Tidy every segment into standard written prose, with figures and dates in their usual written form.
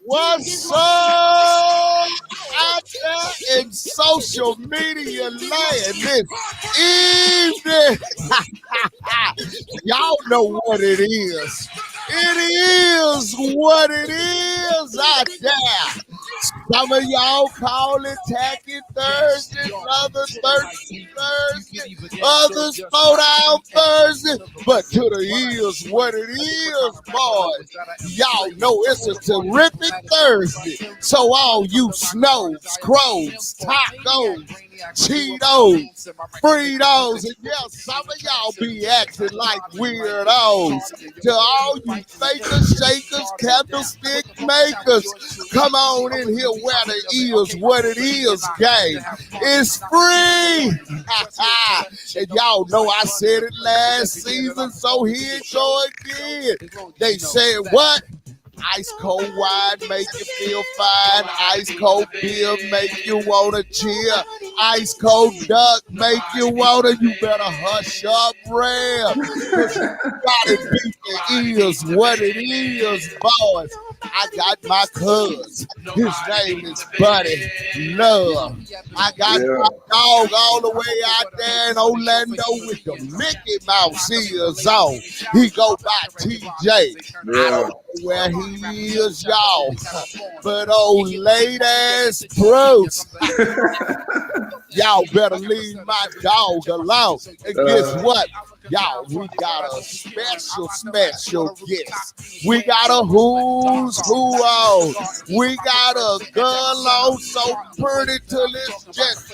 What's up out there in social media land this evening? Y'all know what it is. It is what it is out there. Some of y'all call it Tacky Thursday, others Thirsty Thursday, others Slow Down Thursday, but to the is what it is, boys. Y'all know it's a terrific Thursday. So all you snows, crows, tacos, Cheetos, Fritos, and yeah, some of y'all be acting like weirdos. To all you fakers, shakers, candlestick makers, come on in here where the is what it is game. It's free. And y'all know I said it last season, so here it go again. They said what? Ice cold wine make you feel fine. Ice cold beer make you wanna cheer. Ice cold duck make you wanna. You better hush up, Ram. Gotta beat the ears what it is, boys. I got my cuz. His name is Buddie Luv. I got my dog all the way out there in Orlando with the Mickey Mouse ears on. He go by TJ. I don't know where he is, y'all. But old late ass Bruce. Y'all better leave my dog alone. And guess what? Y'all, we got a special guest. We got a who's who on. We got a girl on so pretty till it's just.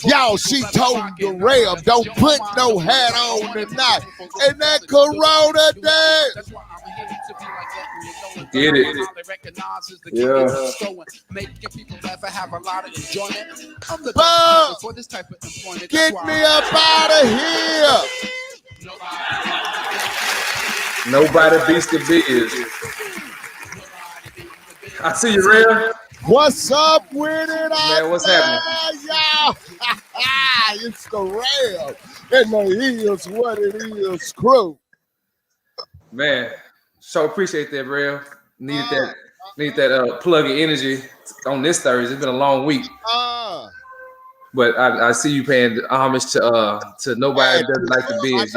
Y'all, she told the Rev, don't put no hat on tonight. And that Corona day. Get it. Yeah. Get me up out of here. Nobody beats the biz. I see you, Rev. What's up with it? Man, what's happening? Y'all? It's the Rev. And the is what it is crew. Man, so appreciate that, Rev. Need that plug of energy on this Thursday. It's been a long week. But I see you paying homage to nobody that doesn't like the biz.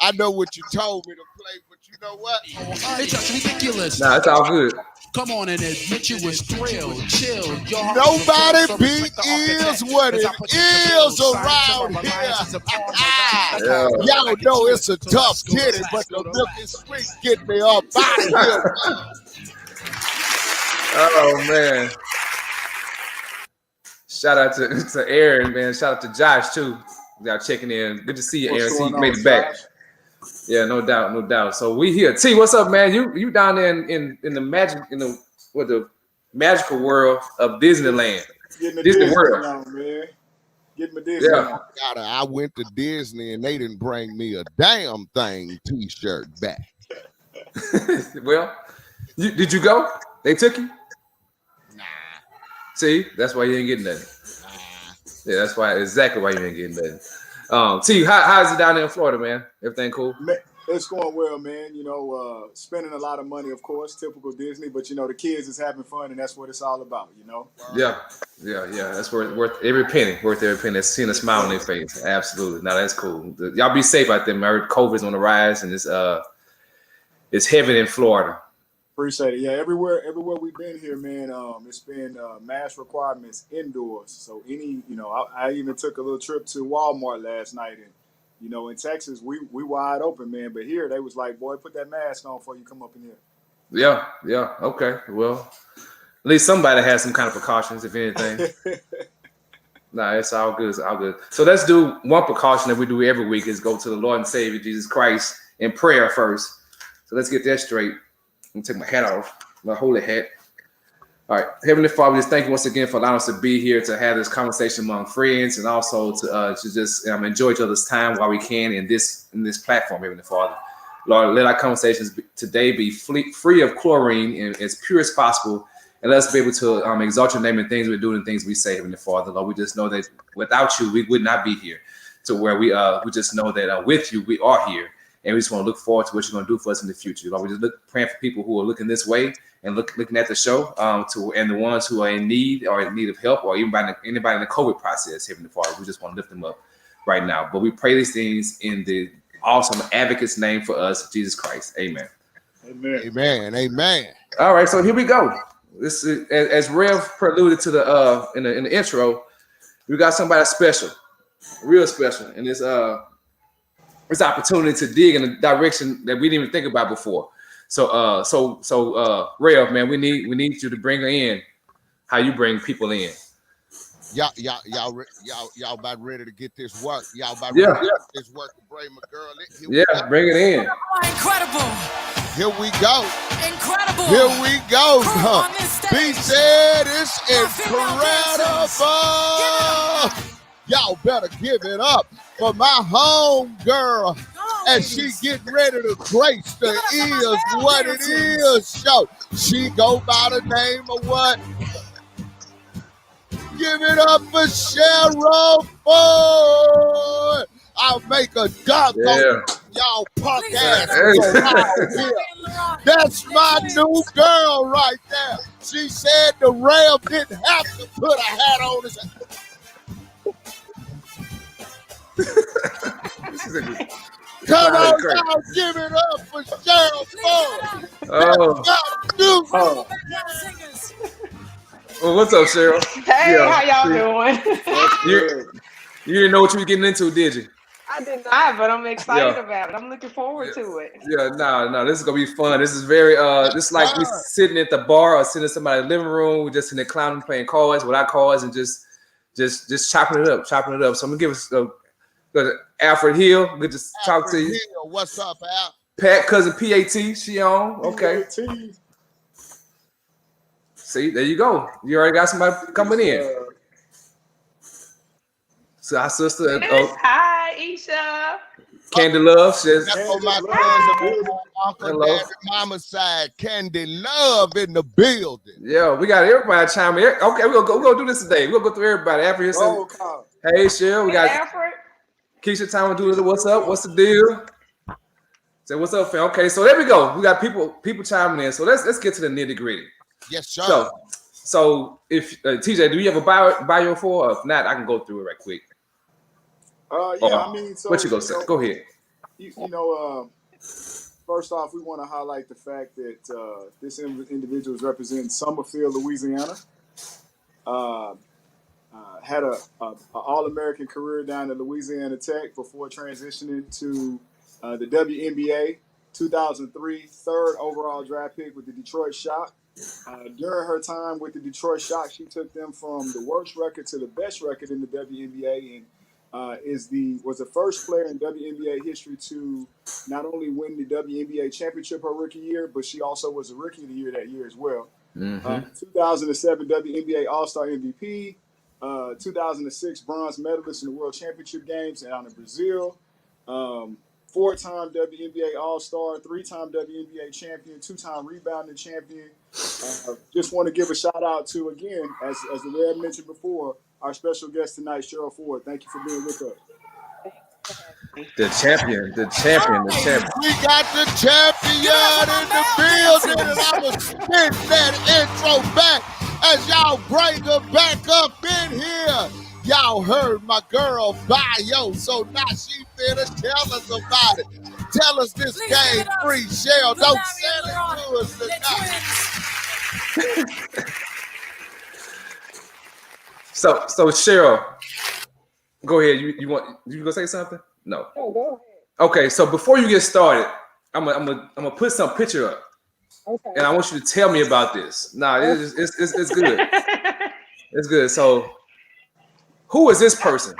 I know what you told me to play, but you know what? It's just ridiculous. Nah, it's all good. Come on and admit you was thrilled, chill. Nobody beat is what it is around here. Y'all know it's a tough kitty, but the milk is sweet. Get me up out of here. Oh man. Shout out to Aaron, man. Shout out to Josh too. Y'all checking in. Good to see you, Aaron. See you made it back. Yeah, no doubt. So we here. T, what's up, man? You down there in the magical world of Disneyland. Disney World. On, man. Get my Disney. Yeah. I went to Disney and they didn't bring me a damn thing t-shirt back. Well, did you go? They took you? Nah. See, that's why you ain't getting nothing. Nah. Yeah, that's exactly why you ain't getting nothing. T, how's it down there in Florida, man? Everything cool? It's going well, man. You know, spending a lot of money, of course, typical Disney, but you know, the kids is having fun and that's what it's all about, you know? Yeah. That's worth every penny. That's seeing a smile on their face. Absolutely. No, that's cool. Y'all be safe out there, man. I heard COVID's on the rise and it's heavy in Florida. Appreciate it. Yeah, everywhere we've been here, man, it's been mask requirements indoors. So I even took a little trip to Walmart last night, and you know, in Texas we wide open, man. But here they was like, boy, put that mask on before you come up in here. Yeah. Okay. Well, at least somebody has some kind of precautions, if anything. Nah, it's all good. So let's do one precaution that we do every week is go to the Lord and Savior Jesus Christ in prayer first. So let's get that straight. I'm gonna take my hat off, my holy hat. All right, Heavenly Father, just thank you once again for allowing us to be here to have this conversation among friends and also to just enjoy each other's time while we can in this platform, Heavenly Father. Lord, let our conversations today be free of chlorine and as pure as possible, and let us be able to exalt your name in things we do and things we say, Heavenly Father. Lord, we just know that without you, we would not be here. to where we just know that with you we are here, and we just want to look forward to what you're going to do for us in the future. We just praying for people who are looking this way and looking at the show, and the ones who are in need or in need of help, or even anybody in the COVID process. Heavenly Father, we just want to lift them up right now. But we pray these things in the awesome advocate's name for us, Jesus Christ. Amen. Amen. Amen. Amen. All right, so here we go. This is, as Rev preluded to the in the intro, we got somebody special, real special, and this opportunity to dig in a direction that we didn't even think about before. So Rev, man, we need you to bring her in. How you bring people in? Y'all about ready to get this work. Y'all about ready to get this work to bring my girl in. Bring it in. Incredible. Here we go. Incredible. Here we go. He said it's incredible. Y'all better give it up for my home girl as she getting ready to grace the Is What It Is show. She go by the name of what? Give it up for Cheryl Ford. I'll make a dunk on y'all punk ass. That's my new girl right there. She said the Rev didn't have to put a hat on his head. Come on, y'all, give it up for Cheryl Ford. Well, what's up, Cheryl? Hey, how y'all doing? You didn't know what you were getting into, did you? I did not, but I'm excited about it. I'm looking forward to it. No, this is gonna be fun. This is very this is like we sitting at the bar or sitting in somebody's living room. We're just in the clowning, playing cards without cards, and just chopping it up. So I'm gonna give us Alfred Hill. Good to talk to you. Hill, what's up, Al? Pat, cousin PAT, she on. Okay. PAT. See, there you go. You already got somebody coming in. So our sister, hi, Isha. Candy Love says, that's on my cousin, Uncle Daddy, Mama's side. Candy Love in the building. Yeah, we got everybody chiming in. Okay, we're gonna do this today. We're gonna go through everybody. After here, hey, Cheryl, we got Alfred. Keisha time to do it. What's up? What's the deal? Say what's up, fam? Okay, so there we go. We got people chiming in. So let's get to the nitty gritty. Yes, sir. So if TJ, do you have a bio for? If not, I can go through it right quick. I mean, so what you gonna say? Go ahead. First off, we want to highlight the fact that this individual is representing Summerfield, Louisiana. Had a All-American career down at Louisiana Tech before transitioning to the WNBA. 2003, third overall draft pick with the Detroit Shock. During her time with the Detroit Shock, she took them from the worst record to the best record in the WNBA, and was the first player in WNBA history to not only win the WNBA championship her rookie year, but she also was a Rookie of the Year that year as well. 2007 WNBA All-Star MVP, 2006 bronze medalist in the World Championship Games down in Brazil, 4-time WNBA All-Star, 3-time WNBA champion, 2-time rebounding champion. Just want to give a shout out to, again, as the Red mentioned before, our special guest tonight, Cheryl Ford. Thank you for being with us. The champion. We got the champion in the building, and I'm going to spin that intro back as y'all bring her back up in here. Y'all heard my girl bio, so now she finna tell us about it. Tell us this game free, Cheryl. Don't sell it to us tonight. So Cheryl, go ahead. You gonna say something? No. Oh, go ahead. Okay, so before you get started, I'm gonna put some picture up. Okay. And I want you to tell me about this. It's good. It's good. So who is this person?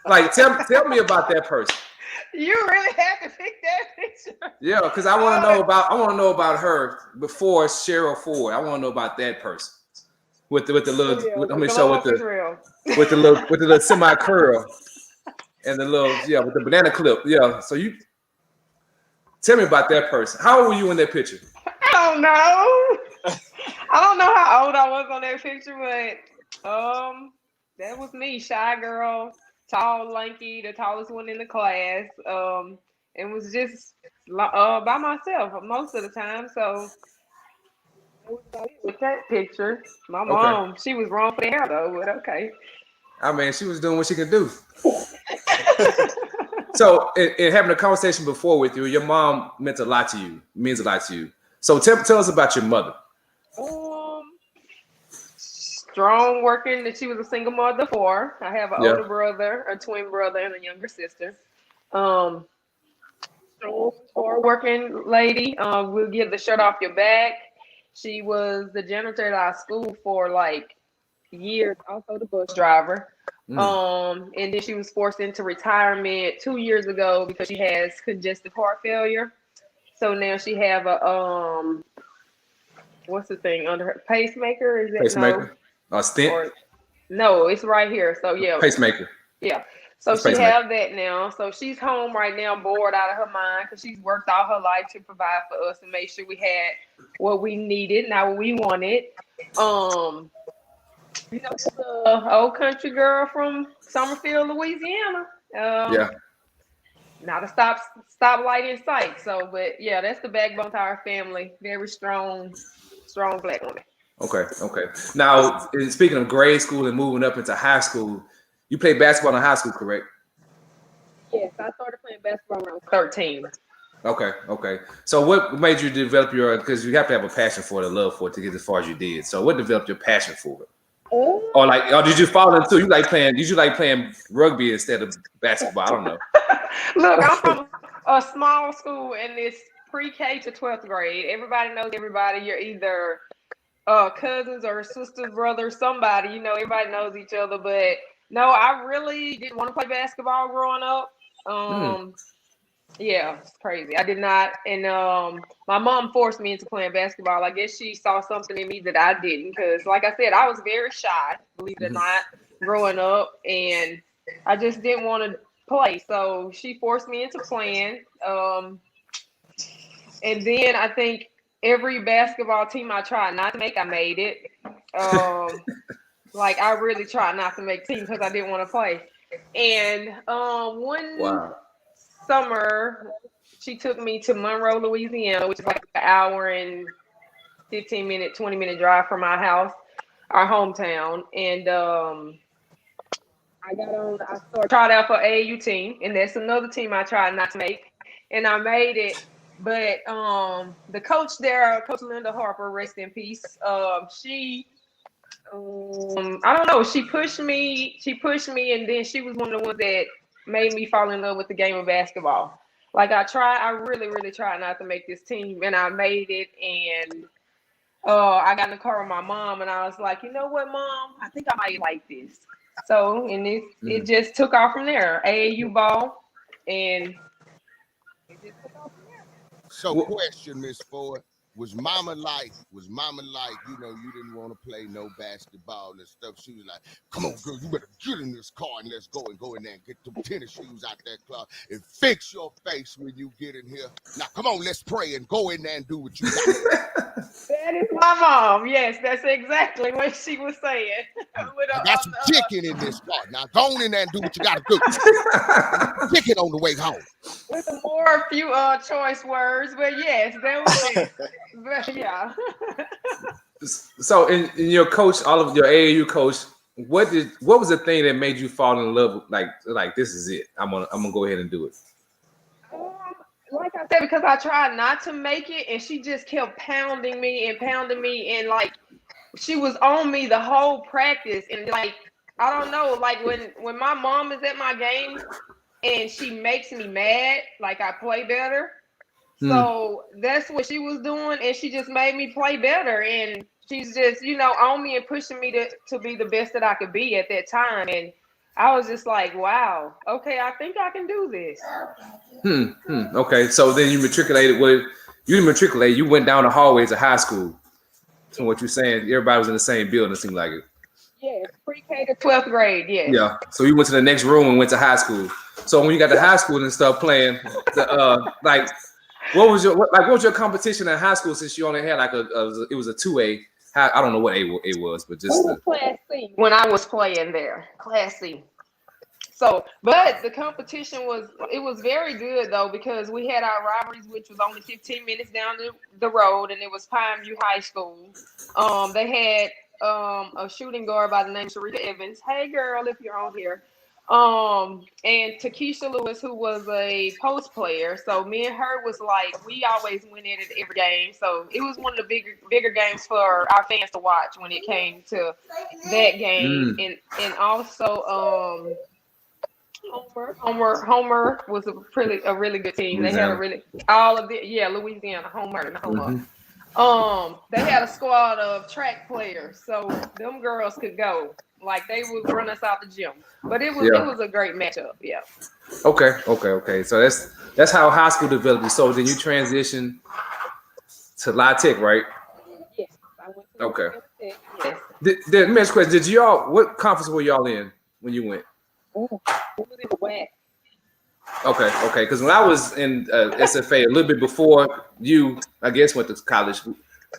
Like, tell me about that person. You really had to pick that picture. Yeah, because I want to know about her before Cheryl Ford. I want to know about that person with the little. Let me show with the little semi curl and the little with the banana clip. Yeah, so you tell me about that person. How old were you in that picture? I don't know. I don't know how old I was on that picture, but That was me, shy girl, tall, lanky, the tallest one in the class. And was just by myself most of the time. So that was about it with that picture. My Okay. mom, she was wrong for the hair though, but okay. I mean, she was doing what she could do. So, in having a conversation before with you, your mom means a lot to you. So, tell us about your mother. Strong working. That she was a single mother for. I have an Yeah. older brother, a twin brother, and a younger sister. Strong, hard working lady. Will get the shirt off your back. She was the janitor at our school for like years. Also the bus driver. And then she was forced into retirement 2 years ago because she has congestive heart failure. So now she have a what's the thing under her pacemaker? Is it Pacemaker? A stent? Or no, it's right here. So yeah. Pacemaker. Yeah. So It's she pacemaker. have that now. So she's home right now, bored out of her mind because she's worked all her life to provide for us and make sure we had what we needed, not what we wanted. She's an old country girl from Summerfield, Louisiana. Yeah. Not a stop light in sight. So, but yeah, that's the backbone to our family. Very strong black woman. Okay. Now, speaking of grade school and moving up into high school, you played basketball in high school, correct? Yes, I started playing basketball when I was 13. Okay. So what made you develop because you have to have a passion for it, a love for it to get as far as you did. So what developed your passion for it? Or did you fall into did you like playing rugby instead of basketball? I don't know. Look, I'm from a small school and it's pre-K to 12th grade. Everybody knows everybody. You're either cousins or sisters, brothers, somebody. Everybody knows each other. But no, I really didn't want to play basketball growing up. Yeah, it's crazy. I did not. And my mom forced me into playing basketball. I guess she saw something in me that I didn't. Because like I said, I was very shy, believe it or not, growing up. And I just didn't want to play. So she forced me into playing. And then I think every basketball team I tried not to make, I made it. Like I really tried not to make teams because I didn't want to play. And one summer, she took me to Monroe, Louisiana, which is like an hour and 15-minute, 20-minute drive from my house, our hometown. And I tried out for AAU team, and that's another team I tried not to make, and I made it. But the coach there, Coach Linda Harper, rest in peace. She, I don't know, she pushed me, and then she was one of the ones that made me fall in love with the game of basketball. Like I really, really tried not to make this team, and I made it. And I got in the car with my mom, and I was like, you know what, Mom, I think I might like this. So, and it just took off from there. AAU ball, and it just took off from there. So, question, Miss Ford, was Mama like, you didn't want to play no basketball and stuff? She was like, come on, girl, you better get in this car and let's go in there and get them tennis shoes out that closet and fix your face when you get in here. Now, come on, let's pray and go in there and do what you got. That is my mom. Yes, that's exactly what she was saying. I got some chicken in this car. Now, go on in there and do what you got to do. Chicken on the way home. With a few choice words, but yes, that was it. But, yeah. So, in your coach, all of your AAU coach, what was the thing that made you fall in love? Like this is it. I'm gonna go ahead and do it. Like I said, because I tried not to make it, and she just kept pounding me, and like she was on me the whole practice. And like I don't know, like when my mom is at my game and she makes me mad, like I play better. So that's what she was doing, and she just made me play better. And she's just on me and pushing me to be the best that I could be at that time. And I was just like, wow, okay, I think I can do this. Okay, so then you matriculated. You didn't matriculate. You went down the hallways of high school. So what you're saying, everybody was in the same building, it seemed like it. Yes, pre-K to 12th grade, yes. Yeah, so you went to the next room and went to high school. So when you got to high school and stuff playing, what was your competition in high school, since you only had it was a 2A? I don't know what it was, but just the Class C when I was playing there. Class C. So, but the competition was very good though because we had our rivalries, which was only 15 minutes down the road, and it was Pine View High School. They had a shooting guard by the name of Sharika Evans. Hey, girl, if you're on here. And Takesha Lewis, who was a post player. So me and her was like we always went in at every game. So it was one of the bigger games for our fans to watch when it came to that game, and also Homer was a really good team. Louisiana. They had a really Louisiana, Homer and Homer. They had a squad of track players, so them girls could go. Like they would run us out the gym. But it was a great matchup, yeah. Okay. So that's how high school developed. So then you transition to La Tech, right? Yes, I went to okay. Yes. The next question: did y'all what conference were y'all in when you went? Ooh, it was in the WAC. Okay. Because when I was in SFA a little bit before you, I guess, went to college,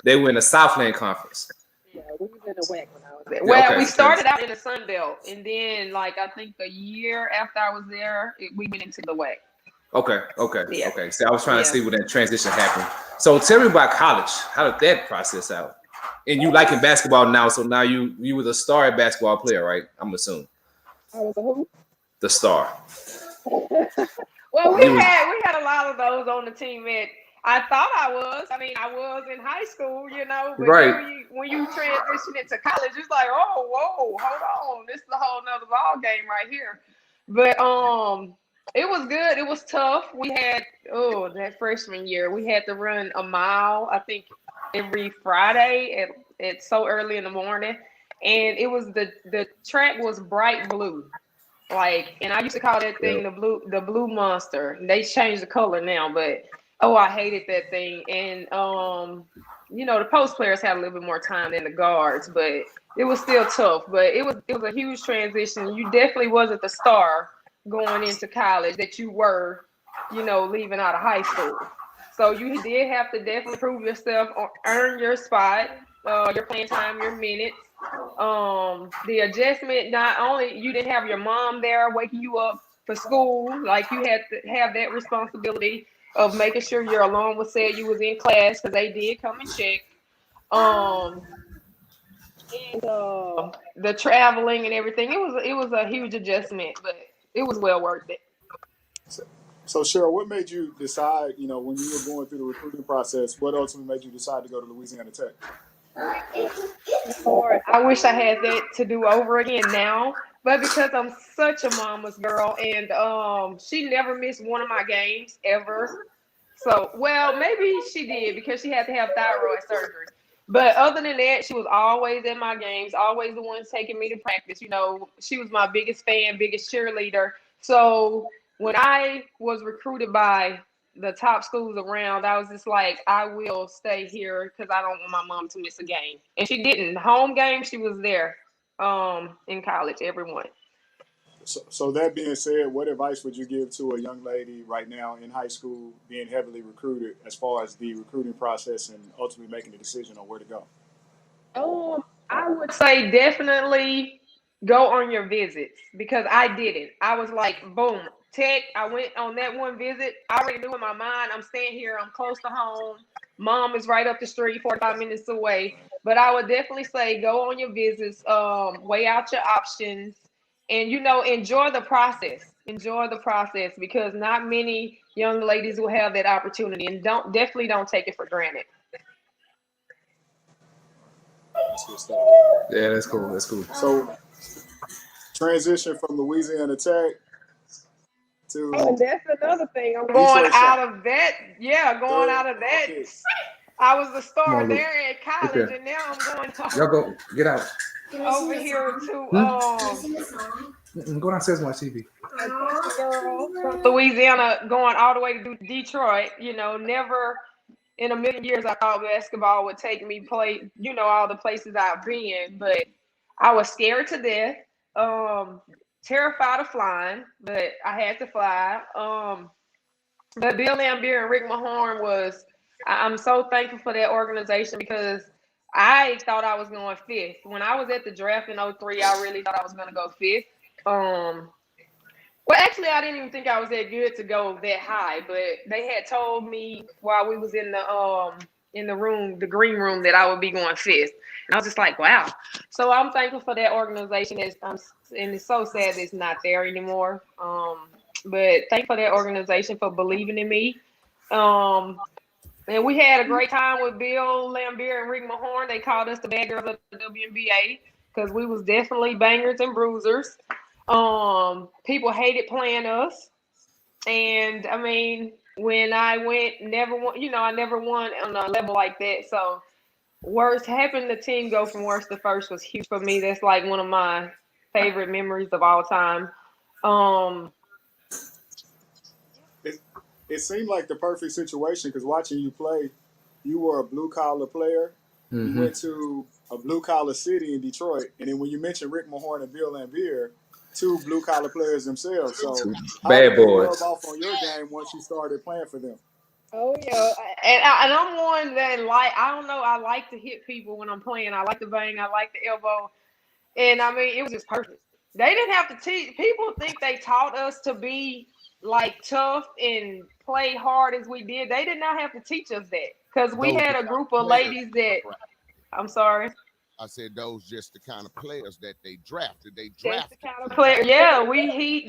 they were in the Southland Conference. Yeah, we was in the WAC when I was there. Well, we started out in the Sun Belt, and then, like, I think a year after I was there, we went into the WAC. Okay. See, I was trying to see when that transition happened. So tell me about college. How did that process out? And you liking basketball now, so now you were the star basketball player, right? I'm assuming. I was a who? The star. Well, we had a lot of those on the team that I thought I was. I mean, I was in high school, you know, but right. when you transition into college, it's like, oh, whoa, hold on, this is a whole nother ball game right here. But it was good. It was tough. We had that freshman year, we had to run a mile, I think, every Friday at so early in the morning, and it was the track was bright blue. Like, and I used to call that thing the blue monster. They changed the color now, but I hated that thing. And you know, the post players had a little bit more time than the guards, but it was still tough. But it was a huge transition. You definitely wasn't the star going into college that you were, you know, leaving out of high school. So you did have to definitely prove yourself, earn your spot, your playing time, your minutes. The adjustment, not only you didn't have your mom there waking you up for school, like you had to have that responsibility of making sure your alarm was set, you was in class, because they did come and check. And the traveling and everything, it was a huge adjustment, but it was well worth it. So Cheryl, what made you decide, you know, when you were going through the recruiting process, what ultimately made you decide to go to Louisiana Tech? I wish I had that to do over again now, but because I'm such a mama's girl, and she never missed one of my games ever. So, well, maybe she did because she had to have thyroid surgery. But other than that, she was always at my games, always the one taking me to practice. You know, she was my biggest fan, biggest cheerleader. So when I was recruited by the top schools around, I was just like, I will stay here because I don't want my mom to miss a game. And she didn't. Home game, she was there in college, everyone. So that being said, what advice would you give to a young lady right now in high school being heavily recruited as far as the recruiting process and ultimately making a decision on where to go? I would say definitely go on your visits because I didn't. I was like, boom, Tech. I went on that one visit. I already knew in my mind, I'm staying here. I'm close to home. Mom is right up the street, 45 minutes away. But I would definitely say go on your visits, weigh out your options, and, you know, enjoy the process. Enjoy the process because not many young ladies will have that opportunity, and definitely don't take it for granted. That's good stuff. Yeah, that's cool. So transition from Louisiana Tech to And that's another thing. I'm going out of that. Yeah, going out of that. I was the star there at college, and now I'm going Y'all go get out. over here to Go downstairs and watch TV. girl from Louisiana, going all the way to Detroit. You know, never in a million years I thought basketball would take me play. You know, all the places I've been, but I was scared to death. Terrified of flying, but I had to fly. But Bill Lambier and Rick Mahorn I'm so thankful for that organization because I thought I was going fifth. When I was at the draft in 03, I really thought I was going to go fifth. Well, actually, I didn't even think I was that good to go that high, but they had told me while we was in the room, the green room, that I would be going fifth. And I was just like, wow. So I'm thankful for that organization. And it's so sad that it's not there anymore. But thankful for that organization for believing in me. And we had a great time with Bill Laimbeer and Rick Mahorn. They called us the bad girls of the WNBA because we was definitely bangers and bruisers. People hated playing us. And I mean, when I went, I never won on a level like that. So having the team go from worst to first was huge for me. That's like one of my favorite memories of all time. It seemed like the perfect situation because watching you play, you were a blue collar player. You went to a blue collar city in Detroit, and then when you mentioned Rick Mahorn and Bill Laimbeer, two blue collar players themselves. So how Bad did they boys. rub off on your game once you started playing for them? Oh yeah, and I'm one that I like to hit people when I'm playing. I like to bang. I like the elbow, and I mean it was just perfect. They didn't have to teach. People think they taught us to be like tough and play hard as we did. They did not have to teach us that because we had a group of ladies that. I'm sorry. I said those just the kind of players that they drafted. They That's drafted. the kind of player. Yeah,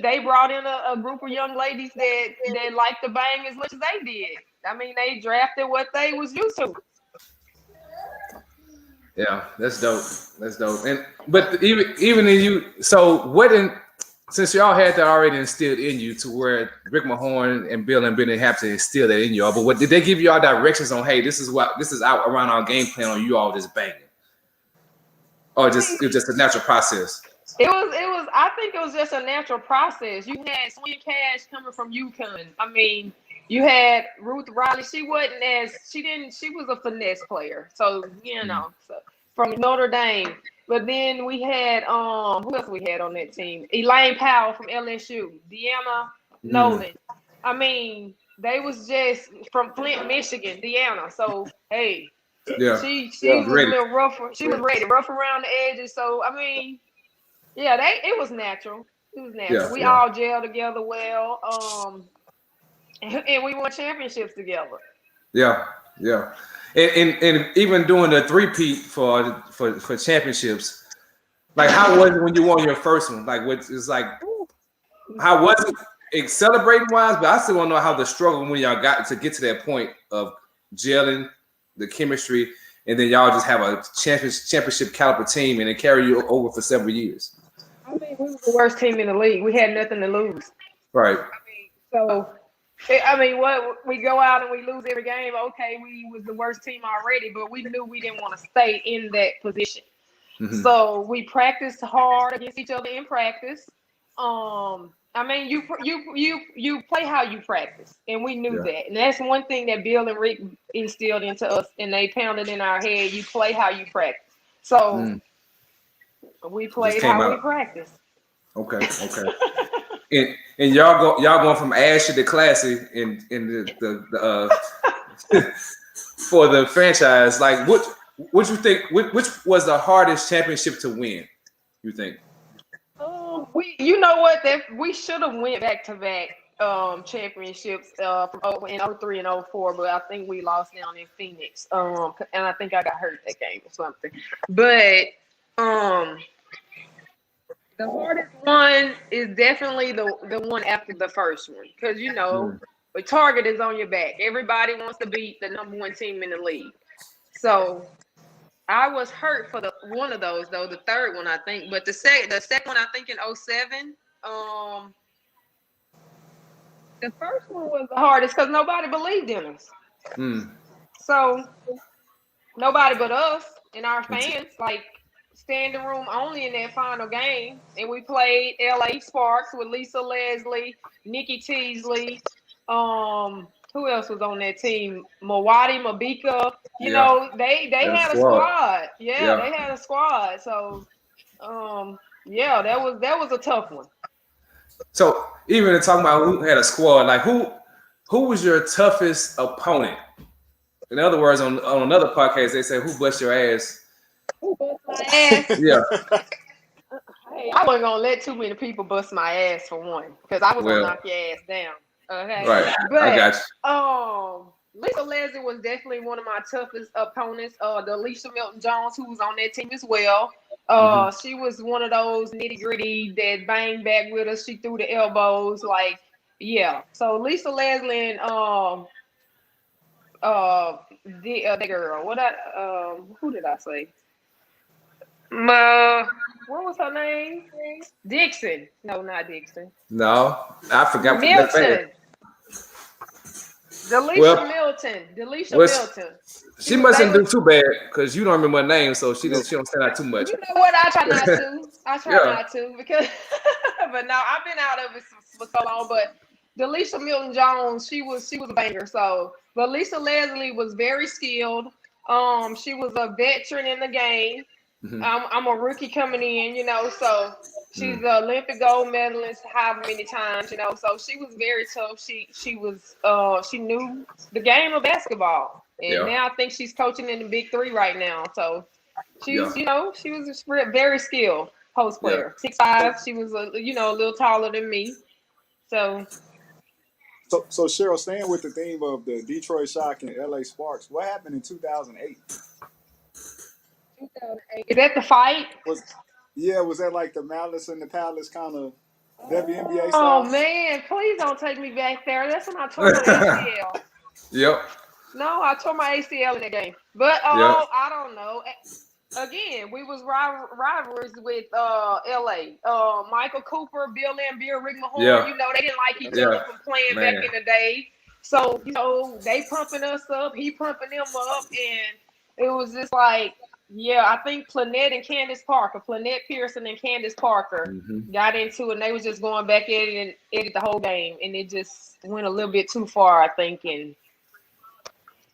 they brought in a group of young ladies that like to bang as much as they did. I mean, they drafted what they was used to. Yeah, that's dope. That's dope. But even in you, so since y'all had that already instilled in you to where Rick Mahorn and Bill and Benny have to instill that in y'all, but what did they give you all directions on? Hey, this is out around our game plan on you all just banging, or it was just a natural process. It was. I think it was just a natural process. You had Swing Cash coming from UConn. I mean, you had Ruth Riley. She was a finesse player. So so from Notre Dame. But then we had who else we had on that team? Elaine Powell from LSU, Deanna Nolan. I mean, they was just from Flint, Michigan, Deanna. So hey, she was ready. a little rougher. She was ready, rough around the edges. So I mean, yeah, it was natural. It was natural. We all gelled together well. And we won championships together. Yeah. And even doing the three-peat for championships, like how was it when you won your first one? Like it's like how was it celebrating wise? But I still want to know how the struggle when y'all got to get to that point of gelling, the chemistry, and then y'all just have a championship caliber team and it carry you over for several years. I mean, we were the worst team in the league. We had nothing to lose. Right. What we go out and we lose every game. Okay, we was the worst team already, but we knew we didn't want to stay in that position. So we practiced hard against each other in practice. I mean, you play how you practice, and we knew that. And that's one thing that Bill and Rick instilled into us, and they pounded in our head. You play how you practice. So we played how we practiced. Okay. And y'all going from ashy to classy in the for the franchise. Like what you think? Which was the hardest championship to win? You think? You know what? We should have went back to back championships in 03 and 04, but I think we lost down in Phoenix. And I think I got hurt that game or something. But the hardest one is definitely the one after the first one, because the target is on your back. Everybody wants to beat the number one team in the league. So I was hurt for one of those though, the third one I think, but the second one I think in 07. The first one was the hardest because nobody believed in us. So nobody but us and our fans, like standing room only in that final game. And we played LA Sparks with Lisa Leslie, Nikki Teasley. Who else was on that team? Mawadi Mabika. You know, they had a squad. Yeah, they had a squad. So that was a tough one. So even talking about who had a squad, like who was your toughest opponent In other words, on another podcast, they say, "Who bust your ass?" Who bust my ass? Yeah. Hey, I wasn't gonna let too many people bust my ass for one, because I was gonna Well, knock your ass down. Okay, right. I but got you. Lisa Leslie was definitely one of my toughest opponents. The Alicia Milton Jones, who was on that team as well. She was one of those nitty gritty that banged back with us. She threw the elbows, like yeah. So Lisa Leslie and the girl. Who did I say? What was her name? Dixon. No, not Dixon. No, I forgot. Milton. Well, Delisha well, Milton. she mustn't do too bad because you don't remember her name, so she don't stand out too much. You know what? I try not to. Yeah. Not to because, but no, I've been out of it for so long. But Delisha Milton Jones, she was a banger. So, but Lisa Leslie was very skilled. She was a veteran in the game. I'm a rookie coming in, so she's an Olympic gold medalist however many times, so she was very tough. She knew the game of basketball. And now I think she's coaching in the Big Three right now. So she's, she was a very skilled post player. 6'5". She was a little taller than me. So Cheryl, staying with the theme of the Detroit Shock and LA Sparks, what happened in 2008? 2008. Is that the fight? Was that like the Malice in the Palace kind of WNBA style? Oh man, please don't take me back there. That's when I tore my ACL. Yep. No, I tore my ACL in that game. But I don't know. Again, we was rivalries with LA. Michael Cooper, Bill Lambier, Rick Mahorn. They didn't like each other from playing back in the day. So they pumping us up, he pumping them up, and it was just like, I think Planette Pearson and Candace Parker got into it, and they was just going back at it and edit the whole game, and it just went a little bit too far, I think, and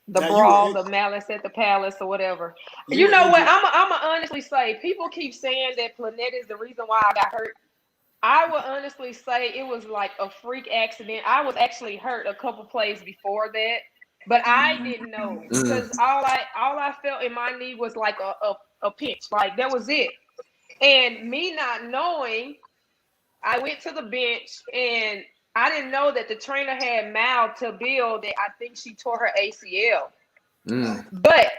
the brawl, the Malice at the Palace or whatever. You know what? I'm gonna honestly say, people keep saying that Planette is the reason why I got hurt. I would honestly say it was like a freak accident. I was actually hurt a couple plays before that, but I didn't know because all I felt in my knee was like a pinch, like that was it. And me not knowing, I went to the bench and I didn't know that the trainer had mouthed to Bill that I think she tore her ACL. But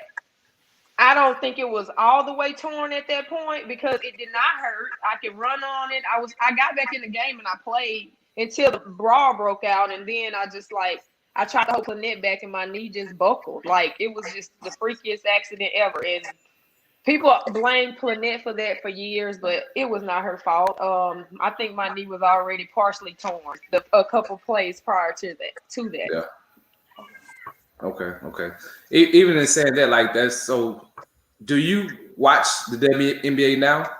I don't think it was all the way torn at that point because it did not hurt. I could run on it. I got back in the game and I played until the brawl broke out, and then I tried to hold Planette back and my knee just buckled. Like it was just the freakiest accident ever. And people blame Planette for that for years, but it was not her fault. I think my knee was already partially torn a couple plays prior to that. Yeah. Okay. Even in saying that, like that's so. Do you watch the WNBA now?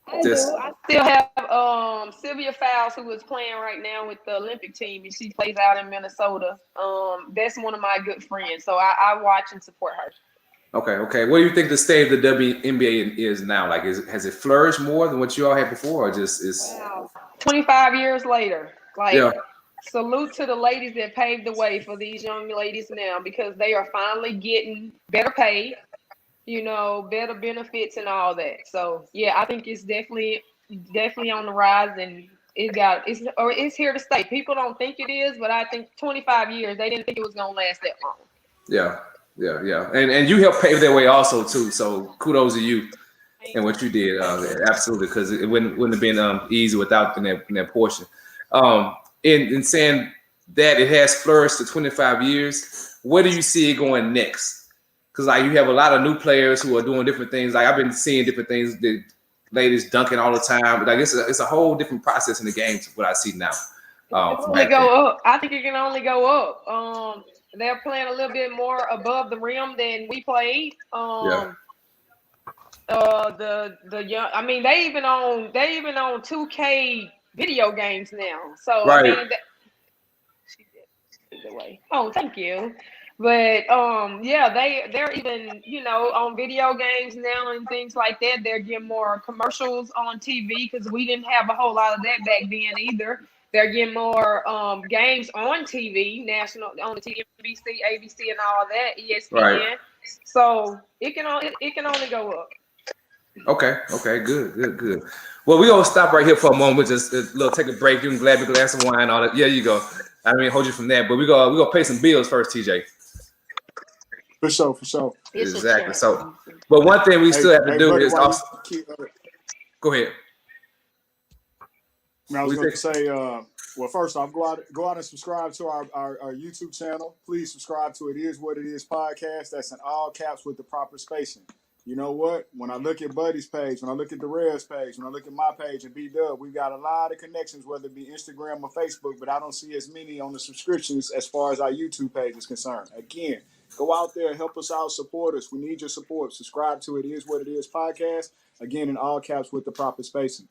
I do. I still have Sylvia Fowles, who is playing right now with the Olympic team, and she plays out in Minnesota. That's one of my good friends, so I watch and support her. Okay. What do you think the state of the WNBA is now? Like, has it flourished more than what you all had before, or just is? Wow. 25 years later, salute to the ladies that paved the way for these young ladies now, because they are finally getting better pay, better benefits and all that. So I think it's definitely on the rise, and it's here to stay. People don't think it is, but I think 25 years, they didn't think it was gonna last that long. Yeah. And you helped pave that way also too. So kudos to you and what you did. Absolutely, because it wouldn't have been easy without that portion. In saying that it has flourished to 25 years, where do you see it going next? Because you have a lot of new players who are doing different things. Like I've been seeing different things. The ladies dunking all the time. But it's a whole different process in the game to what I see now. Go up. I think it can only go up. They're playing a little bit more above the rim than we played. The young. I mean, they even on 2K video games now. So right. I mean, oh, thank you. But they're even on video games now and things like that. They're getting more commercials on TV because we didn't have a whole lot of that back then either. They're getting more games on TV, national on the NBC, ABC, and all that, ESPN. Right. So it can only go up. Okay, good. Well, we're gonna stop right here for a moment, just a little take a break. You can grab a glass of wine, all that. Yeah, you go. I mean, hold you from that, but we gonna pay some bills first, TJ. For sure. It's a Exactly. chance. So, but one thing we still have to do buddy, is also go ahead. I was going to say, well, first off, go out and subscribe to our YouTube channel. Please subscribe to It Is What It Is podcast. That's in all caps with the proper spacing. You know what? When I look at Buddy's page, when I look at the Rev's page, when I look at my page and B-Dubb, we've got a lot of connections, whether it be Instagram or Facebook, but I don't see as many on the subscriptions as far as our YouTube page is concerned. Again, go out there, help us out, support us. We need your support. Subscribe to It Is What It Is podcast. Again, in all caps with the proper spacing.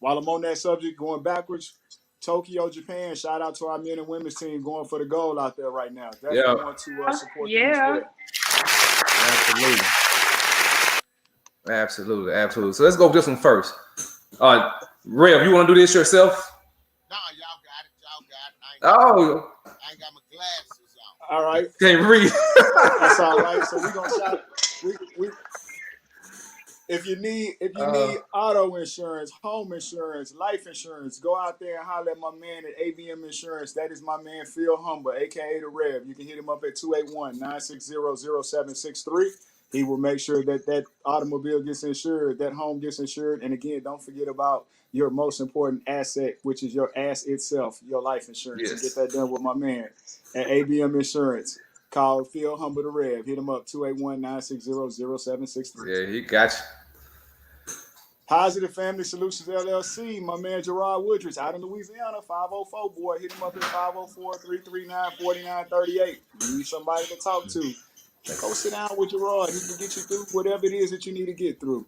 While I'm on that subject, going backwards, Tokyo, Japan, shout out to our men and women's team going for the goal out there right now. Definitely want to support them as well. Absolutely. So let's go with this one first. Rev, you want to do this yourself? No, y'all got it. Oh, I ain't got my glasses on. All right. can't read. That's all right. So we're gonna shout. If you need auto insurance, home insurance, life insurance, go out there and holler at my man at ABM Insurance. That is my man Phil Humber, aka the Rev. You can hit him up at 281-960-0763. He will make sure that automobile gets insured, that home gets insured, and again, don't forget about your most important asset, which is your ass itself, your life insurance. Yes. And get that done with my man at ABM Insurance. Call Phil Humber the Rev. Hit him up 281-960-0763. Yeah, he got you. Positive Family Solutions LLC, my man Gerard Woodridge out in Louisiana, 504 boy. Hit him up at 504-339-4938. You need somebody to talk to. Go sit down with Gerard. He can get you through whatever it is that you need to get through.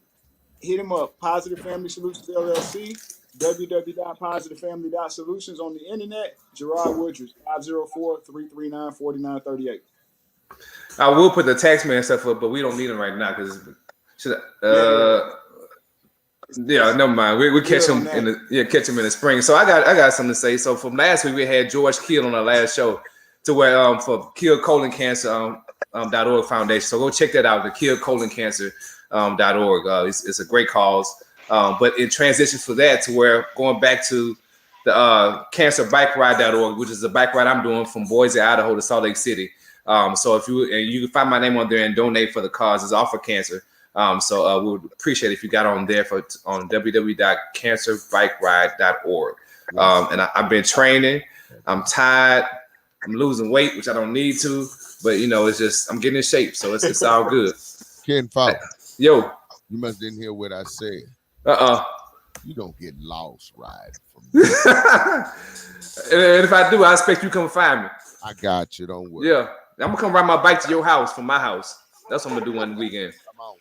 Hit him up, Positive Family Solutions LLC, www.positivefamily.solutions on the internet. Gerard Woodridge, 504-339-4938. I will put the taxman stuff up, but we don't need them right now because yeah, never mind. We catch him in the spring. So I got something to say. So from last week we had George Kill on our last show to where for KillColonCancer.org Foundation. So go check that out, the KillColonCancer.org. It's a great cause. But it transitions for that to where going back to the CancerBikeRide.org, which is a bike ride I'm doing from Boise, Idaho to Salt Lake City. So if you can find my name on there and donate for the cause, it's all for cancer. So we would appreciate it if you got on there on www.cancerbikeRide.org. And I've been training. I'm tired. I'm losing weight, which I don't need to, but it's just I'm getting in shape, so it's all good. Ken Falk, Yo, you must didn't hear what I said. You don't get lost riding from me. And if I do, I expect you to come find me. I got you. Don't worry. Yeah, I'm gonna come ride my bike to your house from my house. That's what I'm gonna do one weekend. Come on.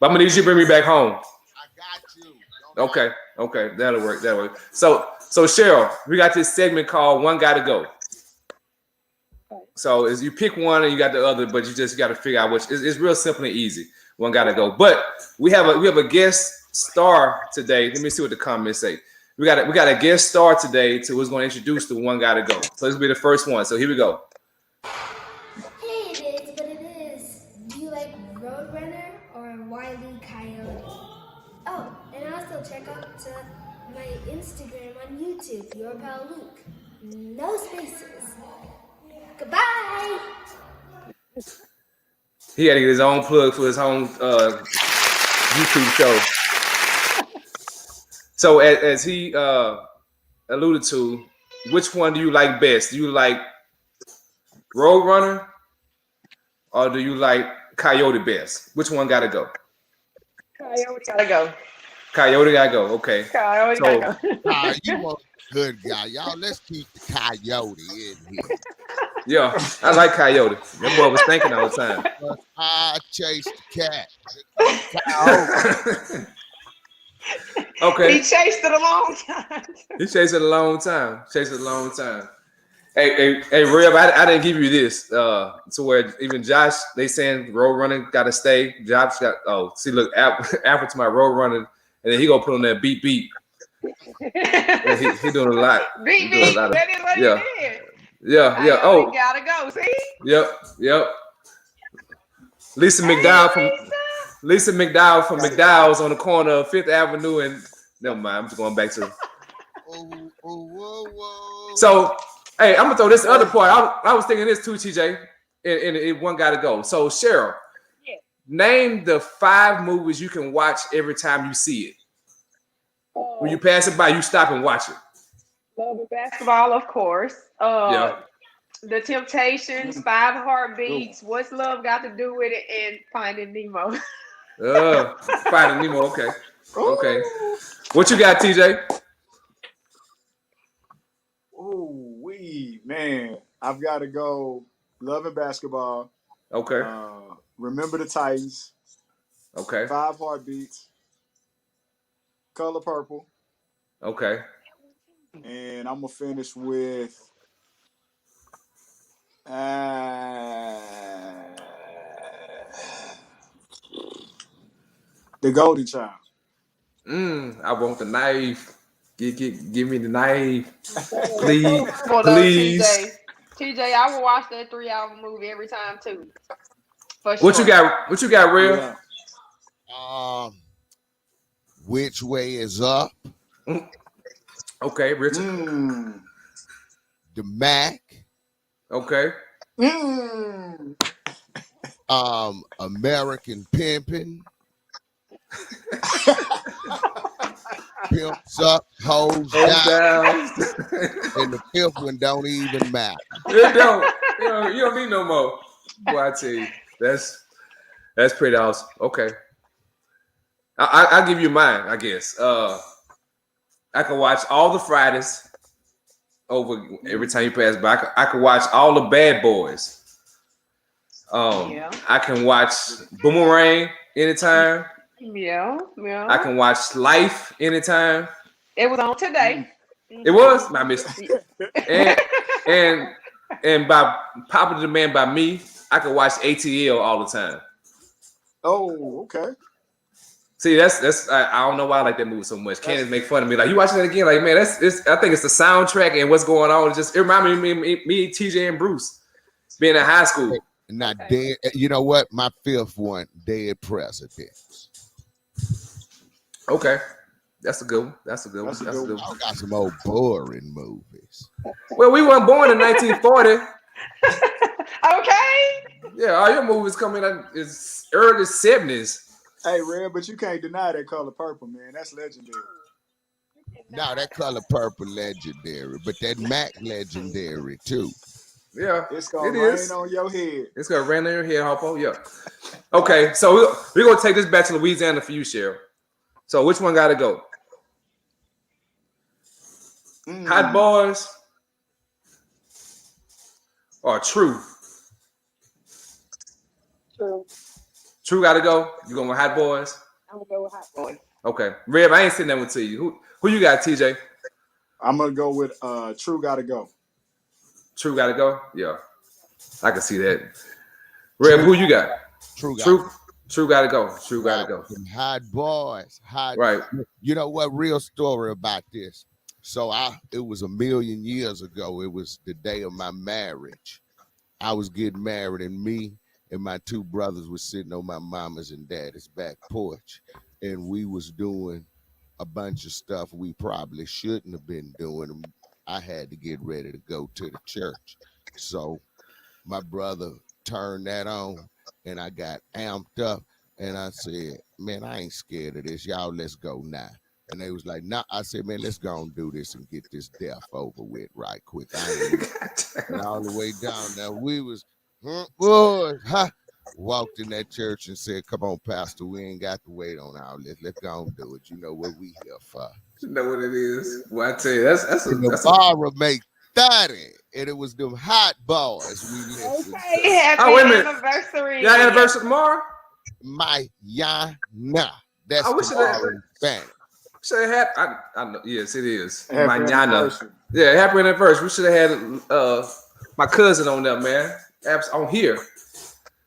But I'm gonna need you to bring me back home. I got you. Okay, that'll work. So Cheryl, we got this segment called One Gotta Go. So as you pick one and you got the other, but you got to figure out which. It's real simple and easy. One gotta go. But we have a guest star today. Let me see what the comments say. We got a guest star today who's going to introduce the One Gotta Go. So this will be the first one. So here we go. Hey, it is what it is. Do you like Roadrunner or Wile E. Coyote? Oh, and also check out my Instagram on YouTube, Your Pal Luke. No spaces. Goodbye. He had to get his own plug for his own YouTube show. So as he alluded to, which one do you like best? Do you like Roadrunner or do you like Coyote best? Which one gotta go? Coyote gotta go. Coyote gotta go. Okay. Coyote gotta go. You want a good guy. Y'all, let's keep the Coyote in here. Yeah, I like Coyote. That boy was thinking all the time. I chase the cat. Okay. He chased it a long time. He chased it a long time. Hey, Rev, I didn't give you this. To where even Josh, they saying Roadrunner gotta stay. Josh got look, Alfred to my Roadrunner, and then he gonna put on that beat. Yeah, he doing a lot. Beat He doing a me. lot of, That is what yeah, he did. yeah. I Oh, gotta go. See? yep. Lisa Hey, McDowell from Gotta McDowell's on the corner of Fifth Avenue and never mind. I'm just going back to. Whoa. So, hey, I'm gonna throw this other part. I was thinking this too, TJ, and one got to go. So, Cheryl, name the 5 movies you can watch every time you see it. When you pass it by, you stop and watch it. Love and Basketball, of course. Yeah. The Temptations, 5 Heartbeats. What's Love got to do with it? And Finding Nemo. Finding Nemo. Okay. What you got, TJ? Oh, man. I've got to go Love and Basketball. Okay. Remember the Titans. Okay. 5 Heartbeats. Color Purple. Okay. And I'm going to finish with The Golden Child. I want the knife. Give me the knife. Please. Well, Please. TJ, I will watch that 3-hour movie every time too. For sure. What you got, Real? Yeah. Which Way Is Up? Okay, Richard. The Mac. Okay. American Pimpin'. Pimps Up, Hoes Down. And the 5th one don't even matter. It don't. You don't need no more. Boy, I tell you, that's pretty awesome. Okay. I'll give you mine, I guess. I can watch all the Fridays over every time you pass by. I can watch all the Bad Boys. I can watch Boomerang anytime. Yeah. I can watch Life anytime. It was on today. It was. I missed it. And by popular demand by me, I can watch ATL all the time. Oh, okay. See, that's I don't know why I like that movie so much. Candace make fun of me. Like, you watching it again? Like, man, I think it's the soundtrack and what's going on. It reminds me of me, TJ, and Bruce being in high school. Not dead. You know what? My 5th one, Dead Presidents. Okay. That's a good one. I got some old boring movies. Well, we weren't born in 1940. Okay. Yeah, all your movies coming out is early 70s. Hey, Red, but you can't deny that Color Purple, man. That's legendary. No, that Color Purple legendary, but that Mac legendary too. Yeah, it's gonna rain on your head. It's gonna rain on your head, Harpo. Yeah. Okay, so we're gonna take this back to Louisiana for you, Cheryl. So which one gotta go? Hot Boys or True? True gotta go. You going with Hot Boys? I'm gonna go with Hot Boys. Okay, Rev, I ain't sitting there with you. Who you got, TJ? I'm gonna go with True Gotta Go. True gotta go. Yeah, I can see that. Rev, who you got? True gotta go. True gotta go. Hot Boys. Right. You know what? Real story about this. So it was 1,000,000 years ago. It was the day of my marriage. I was getting married, and me and my 2 brothers were sitting on my mama's and daddy's back porch, and we was doing a bunch of stuff we probably shouldn't have been doing. I had to get ready to go to the church. So my brother turned that on, and I got amped up, and I said, man, I ain't scared of this. Y'all, let's go now. And they was like, nah. I said, man, let's go and do this and get this death over with right quick. And all the way down there, we was, walked in that church and said, come on, Pastor, we ain't got to wait on our list. Let's go and do it. You know what we here for. You know what it is. Well, I tell you, that's Navarra make 30, and it was them Hot Boys we listened to. Happy anniversary. Your anniversary tomorrow? My Yana. That's I wish tomorrow in Spanish. Should have had. I know. Yes, it is. Happy Mañana. Yeah, happy anniversary. We should have had my cousin on there, man. On here.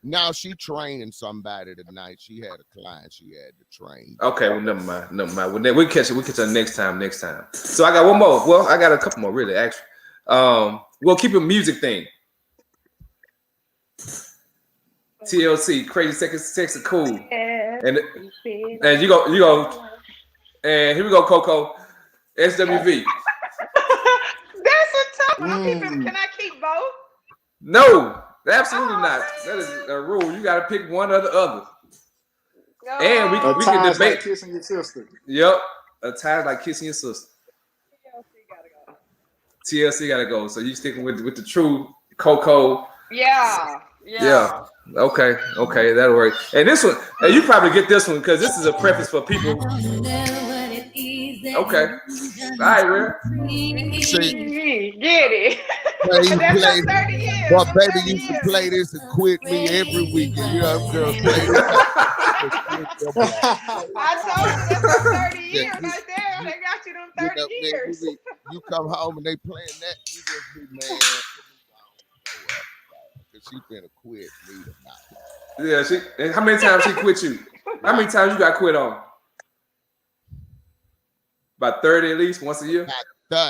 Now she training somebody tonight. She had a client she had to train. Okay, well, never mind. We'll catch it. We'll catch it next time. So I got one more. Well, I got a couple more, really, actually. We'll keep a music thing. TLC, Crazy Sexy Cool. And you go. And here we go, Coco. SWV. That's a tough one. Can I keep both? No, absolutely not. That is a rule. You got to pick one or the other. No. And we can debate. Like kissing your sister. Yep, a tie like kissing your sister. TLC gotta go. So you sticking with the true Coco? Yeah. Okay, that'll work. And this one, and you probably get this one because this is a preface for people. Okay. All right, Real. Get it. That's 30 years. Well, baby used to play this and quit me every weekend. You know, girls play this. I told you that's 30 years right there. They got you them 30 years. You come home and they playing that, you just be mad. Because she finna quit me tonight. Yeah, and how many times she quit you? How many times you got quit on? About 30 at least, once a year? Not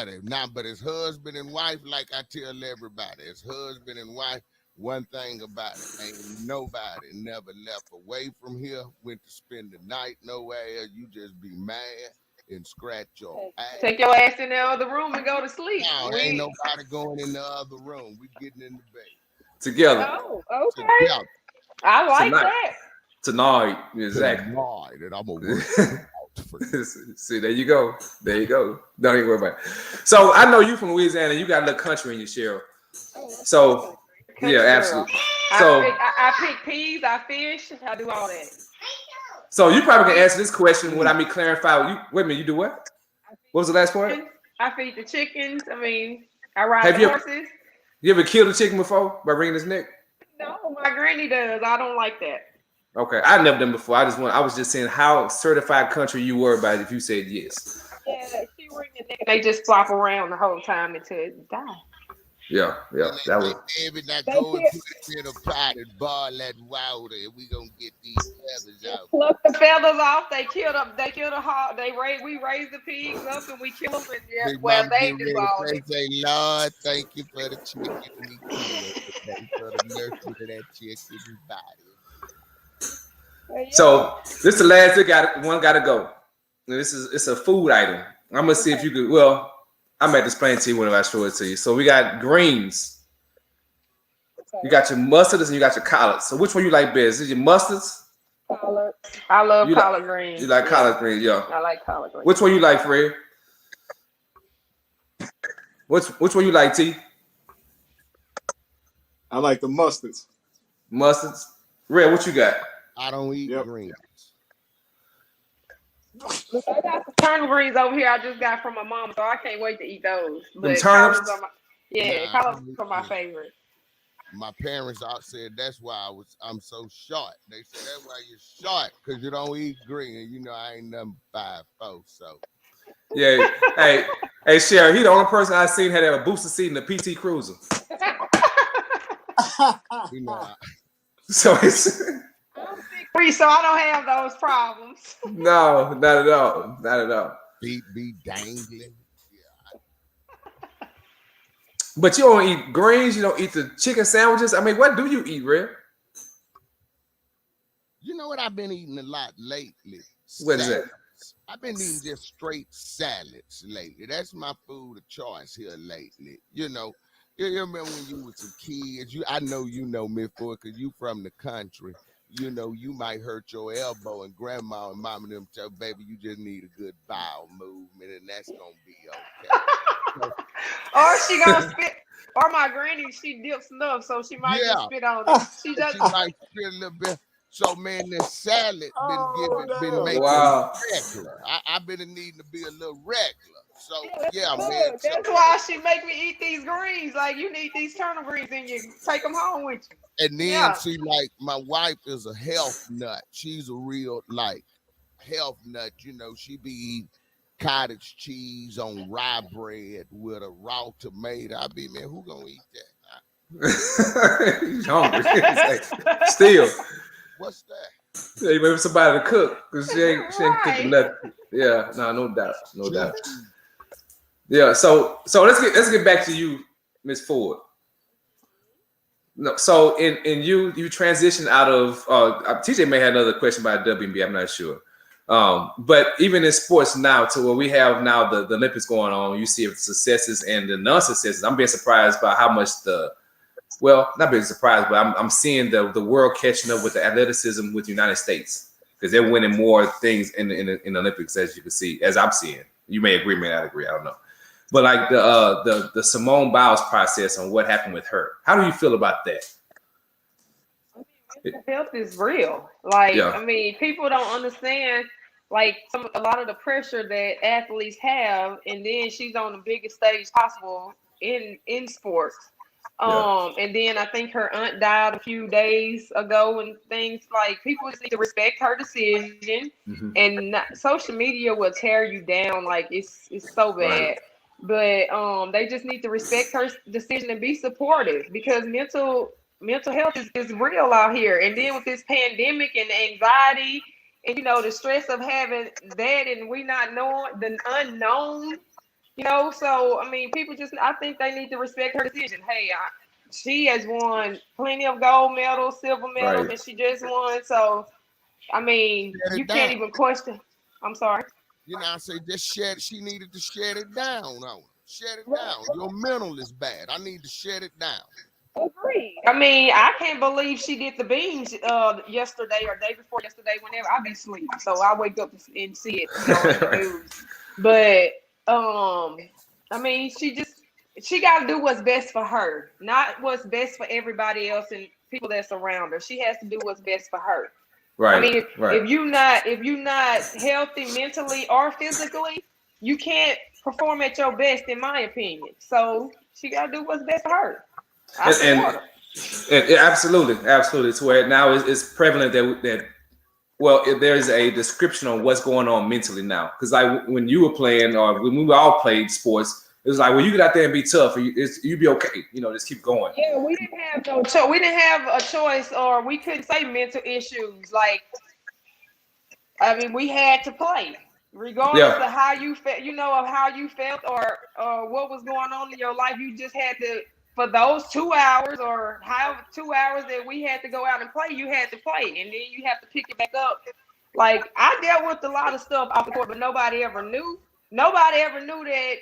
30. Nah, but as husband and wife, like I tell everybody, as husband and wife, one thing about it, ain't nobody never left away from here, went to spend the night nowhere. You just be mad and scratch your ass. Take your ass in the other room and go to sleep. No, ain't nobody going in the other room. We getting in the bed. Together. Oh, okay. Together. I like that. Tonight, exactly. Tonight, and I'm gonna work. See, there you go. Don't even worry about it. So I know you from Louisiana. You got a little country in you, Cheryl. So yeah, absolutely. So I pick peas. I fish. I do all that. So you probably can answer this question without me clarify. Wait a minute. You do what? What was the last part? I feed the chickens. I mean, I ride the horses. You ever killed a chicken before by wringing its neck? No, my granny does. I don't like that. Okay, I never done before. I was just saying how certified country you were about it if you said yes. Yeah, she ring the neck. They just flop around the whole time until it die. Yeah, that was. Baby, now go and put it in a pot and boil that water, and we gonna get these feathers out. Pluck the feathers off. They kill the hog. We raise the pigs up and we kill them. And they do all this. They say, Lord, thank you for the chicken. We kill it for the nurture of that chicken body. So this is the last. One got to go. It's a food item. I'm gonna see if you could. Well, I might explain to you whenever I show it to you. So we got greens. Okay. You got your mustards and you got your collards. So which one you like best? Is it your mustards? Collard. I love collard greens. You like collard greens, yeah. I like collard greens. Which one you like, Fred? Which one you like, T? I like the mustards. Mustards? Red, what you got? I don't eat greens. Look, I got some turnip greens over here I just got from my mom, so I can't wait to eat those. But turnips? Collards are my favorite. My parents all said that's why I'm so short. They said that's why you're short, because you don't eat green. And you know I ain't nothing 5'4", so. Yeah. hey, Cheryl, he the only person I seen had a booster seat in the PT Cruiser. You know, so it's so I don't have those problems. No, not at all. Feet be dangling. Yeah. But you don't eat greens. You don't eat the chicken sandwiches. I mean, what do you eat, Red? You know what I've been eating a lot lately? What is that? I've been eating just straight salads lately. That's my food of choice here lately. You know, you remember when you was a kid? I know you know, Miss Ford, because you from the country. You know, you might hurt your elbow, and grandma and mom and them tell, baby, you just need a good bowel movement, and that's gonna be okay. Or she gonna spit. Or my granny, she dips enough, so she might just spit on it. She might spit a little bit. So man, the salad been making regular. I've been needing to be a little regular. So man. That's why she make me eat these greens. Like, you need these turnip greens and you take them home with you. And then she like, my wife is a health nut. She's a real health nut. You know, she be eating cottage cheese on rye bread with a raw tomato. I be, man, who gonna eat that? He's hungry. Still. What's that? Yeah, you maybe somebody to cook because she ain't cooking Right. nothing. Yeah, no doubt, no doubt. Yeah, so let's get back to you, Miss Ford. No, so in you transitioned out of TJ may have another question about WNBA, I'm not sure. But even in sports now, to where we have now the Olympics going on, you see the successes and the non-successes. I'm being surprised by how much not being surprised, but I'm seeing the world catching up with the athleticism with the United States because they're winning more things in the Olympics, as you can see, as I'm seeing. You may agree, may not agree, I don't know. But like the Simone Biles process on what happened with her, how do you feel about that? Mental health is real. Like, Yeah. I mean, people don't understand like a lot of the pressure that athletes have, and then she's on the biggest stage possible in sports. Yeah. And then I think her aunt died a few days ago, and things like people just need to respect her decision. Mm-hmm. And social media will tear you down, like it's so Right. bad. But they just need to respect her decision and be supportive because mental health is real out here. And then with this pandemic and the anxiety and the stress of having that and we not knowing the unknown, so I mean people just I think they need to respect her decision. Hey, she has won plenty of gold medals, silver medals, Right. and she just won. So I mean Shut you it can't down. even question. I'm sorry. I say just shed. She needed to shed it down on her. Shed it down. Your mental is bad. I need to shed it down. Agreed. I mean, I can't believe she did the beans yesterday or day before yesterday. Whenever I be asleep, so I wake up and see it, in the news. But I mean, she got to do what's best for her, not what's best for everybody else and people that's around her. She has to do what's best for her. I Right. mean, Right. if you're not healthy mentally or physically, you can't perform at your best, in my opinion. So she got to do what's best for her. I And, support her. absolutely. It's where now it's prevalent that if there's a description on what's going on mentally now, because like when you were playing or when we all played sports, it was like, well, you get out there and be tough, you be okay, just keep going. Yeah, we didn't have no choice. We didn't have a choice, or we couldn't say mental issues. Like, I mean, we had to play, regardless Yeah, of how you felt. Of how you felt, or what was going on in your life. You just had to, for those 2 hours, or however 2 hours that we had to go out and play. You had to play, and then you have to pick it back up. Like I dealt with a lot of stuff off the court, but nobody ever knew. Nobody ever knew that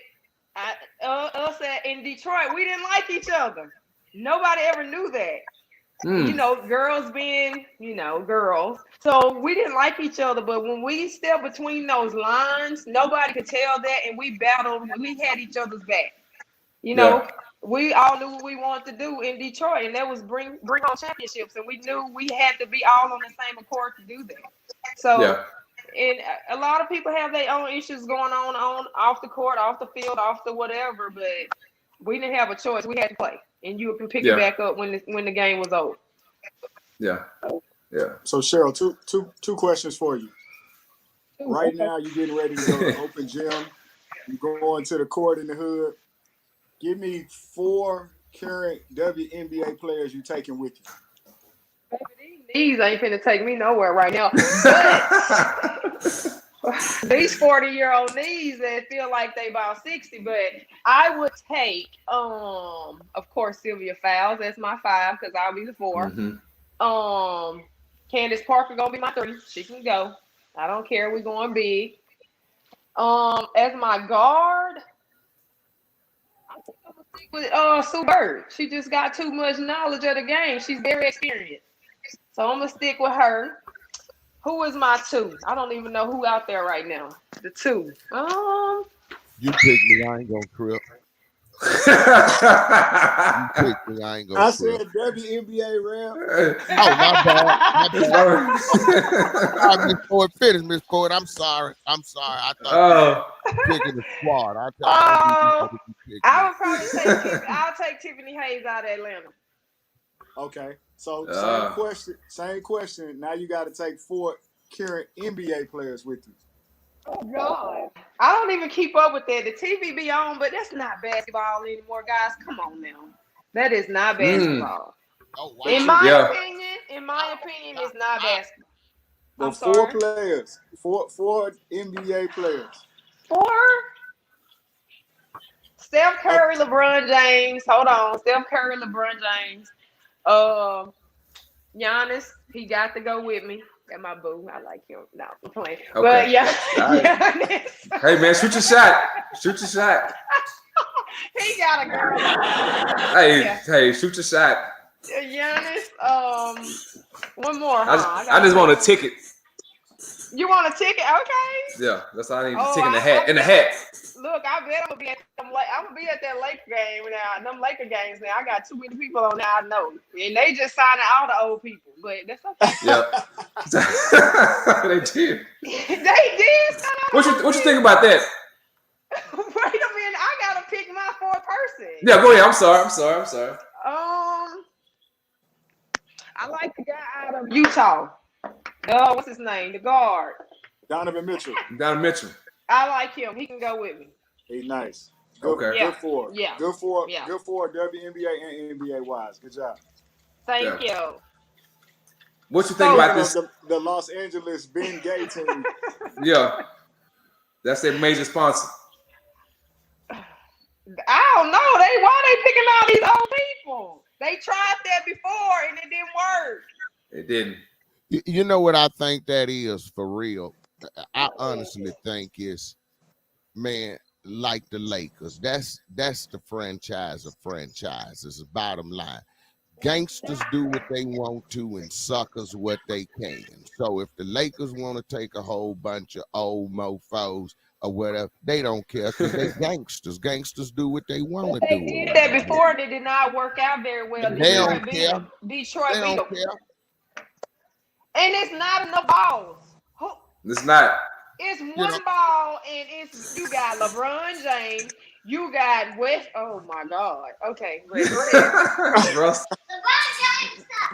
us in Detroit, we didn't like each other. Nobody ever knew that. Girls being, girls. So we didn't like each other, but when we stepped between those lines, nobody could tell that, and we battled. We had each other's back. You yeah, know, we all knew what we wanted to do in Detroit, and that was bring home championships, and we knew we had to be all on the same accord to do that. So, yeah, and a lot of people have their own issues going on off the court, off the field, off the whatever, but we didn't have a choice. We had to play, and you can pick it yeah, back up when the game was over. yeah, yeah. So Cheryl, two questions for you. Right now, you're getting ready to go to open gym. You're going to the court in the hood. Give me 4 current WNBA players you're taking with you. These ain't finna take me nowhere right now. But these 40-year-old knees that feel like they about 60, but I would take of course Sylvia Fowles. That's my 5 because I'll be the 4. Mm-hmm. Candace Parker gonna be my 3. She can go. I don't care. We're going big. As my guard, I think I'm gonna stick with Sue Bird. She just got too much knowledge of the game. She's very experienced. So I'm gonna stick with her. Who is my 2? I don't even know who out there right now. The 2. You pick me. I ain't gonna trip. You pick me. I ain't gonna I trip. said WNBA rap. Oh, my bad. Miss Ford, finish, Miss Ford. I'm sorry. I thought you were picking the squad. I I would probably I'll take Tiffany Hayes out of Atlanta. Okay. So same question. Now you got to take 4 current NBA players with you. Oh God, I don't even keep up with that. The TV be on, but that's not basketball anymore, guys. Come on now. That is not basketball. Oh wow. In my Yeah. opinion, it's not basketball. But I'm four sorry. players, four NBA players. 4. Steph Curry, LeBron James. Hold on. Steph Curry, LeBron James. Giannis, he got to go with me. Got my boo. I like him. No, I'm playing. Okay. But yeah, All right. Giannis. Hey man, shoot your shot. Shoot your shot. He got a girl. Hey, shoot your shot. Giannis. One more. I just want a ticket. You want a ticket? Okay. Yeah, that's all I need. Oh, A ticket in the hat. In the hat. Look, I bet I'm gonna be at that Laker game now. Them Laker games now. I got too many people on there I know, and they just signing all the old people. But that's okay. Yeah. They did. They did. What you think about that? Wait a minute. I gotta pick my 4th person. Yeah, go ahead. I'm sorry. I like the guy out of Utah. What's his name? The guard. Donovan Mitchell. I like him. He can go with me. He's nice. Okay. Good for. Yeah. Good for. Yeah. Good for WNBA and NBA wise. Good job. Thank you. What you think about this? The Los Angeles Ben Gay team. Yeah. That's their major sponsor. I don't know. Why they picking all these old people? They tried that before and it didn't work. It didn't. You know what I think that is for real? I honestly think it's, man, like the Lakers. That's the franchise of franchises. The bottom line. Gangsters do what they want to and suckers what they can. So if the Lakers want to take a whole bunch of old mofos or whatever, they don't care because they're gangsters. Gangsters do what they want to do. They did that before and it did not work out very well. They don't care. Detroit They beat don't them. care. And it's not enough balls. It's not. It's one ball, and you got LeBron James, you got West. Oh my God. Okay, wait. Russ.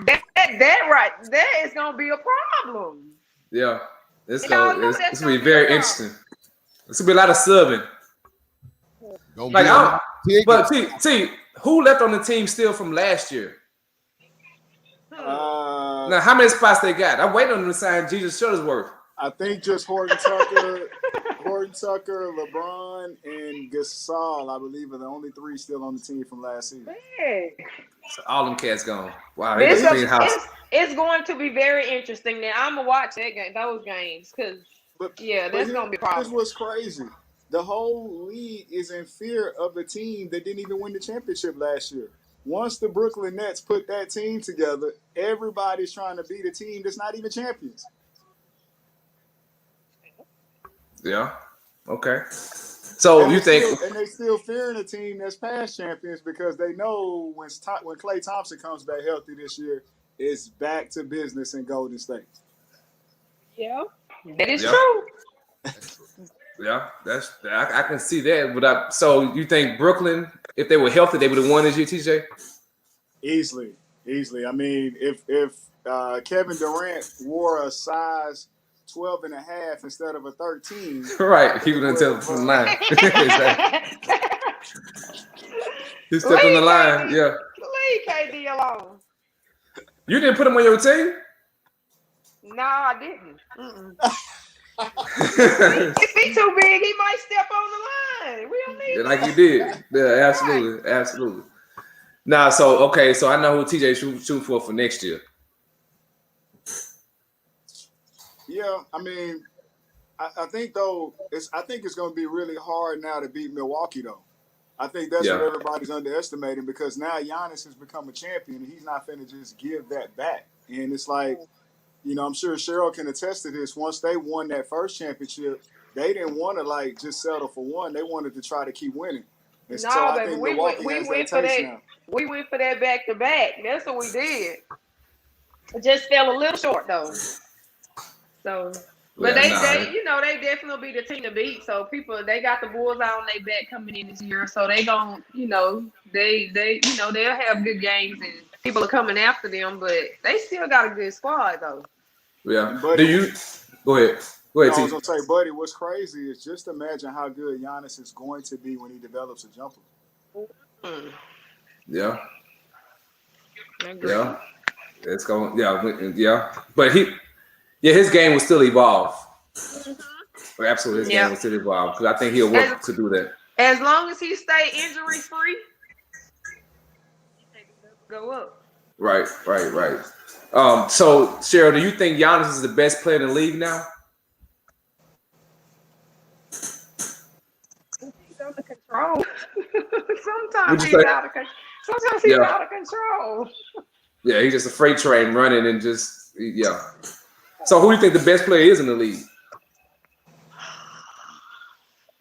that right there is gonna be a problem. Yeah, it's gonna be very interesting. It's gonna be a lot of subbing. But T, who left on the team still from last year? Now, how many spots they got? I'm waiting on them to sign Jesus Shuttlesworth. I think just Horton Tucker, LeBron, and Gasol, I believe, are the only 3 still on the team from last season. So all them cats gone. Wow, it's going to be very interesting. Now I'm gonna watch those games because that's gonna be a problem. This was crazy. The whole league is in fear of a team that didn't even win the championship last year. Once the Brooklyn Nets put that team together, everybody's trying to beat a team that's not even champions. Yeah. Okay. So and you think? And they still fearing a team that's past champions because they know when Klay Thompson comes back healthy this year, it's back to business in Golden State. Yeah, that is true. Yeah, I can see that. So you think Brooklyn, if they were healthy, they would have won this year, TJ? Easily. I mean, if Kevin Durant wore a size 12 and a half instead of a 13. Right, he was gonna tell from the line. He stepped on the line. Yeah. Leave KD alone. You didn't put him on your team? No, I didn't. If he's too big, he might step on the line. We don't need like you did. Yeah, absolutely. Now, so I know who TJ shooting for next year. Yeah, I mean, I think though it's going to be really hard now to beat Milwaukee though. I think that's what everybody's underestimating because now Giannis has become a champion and he's not finna just give that back. And it's like, you know, I'm sure Cheryl can attest to this. Once they won that first championship, they didn't want to just settle for one. They wanted to try to keep winning. And so I think Milwaukee has that taste now. We went for that back to back. That's what we did. It just fell a little short though. So, but they definitely be the team to beat. So they got the Bulls out on their back coming in this year. So they gon', they'll have good games and people are coming after them. But they still got a good squad though. Yeah. Buddy, go ahead? I was gonna say, Buddy, what's crazy is just imagine how good Giannis is going to be when he develops a jumper. Yeah. Yeah, it's going. Yeah. But his game will still evolve. Absolutely, his game will still evolve because I think he'll work to do that. As long as he stay injury free, go up. Right. So Cheryl, do you think Giannis is the best player in the league now? He's under control. Sometimes he's out of control. Sometimes he's out of control. Yeah, he's just a freight train running and just So who do you think the best player is in the league?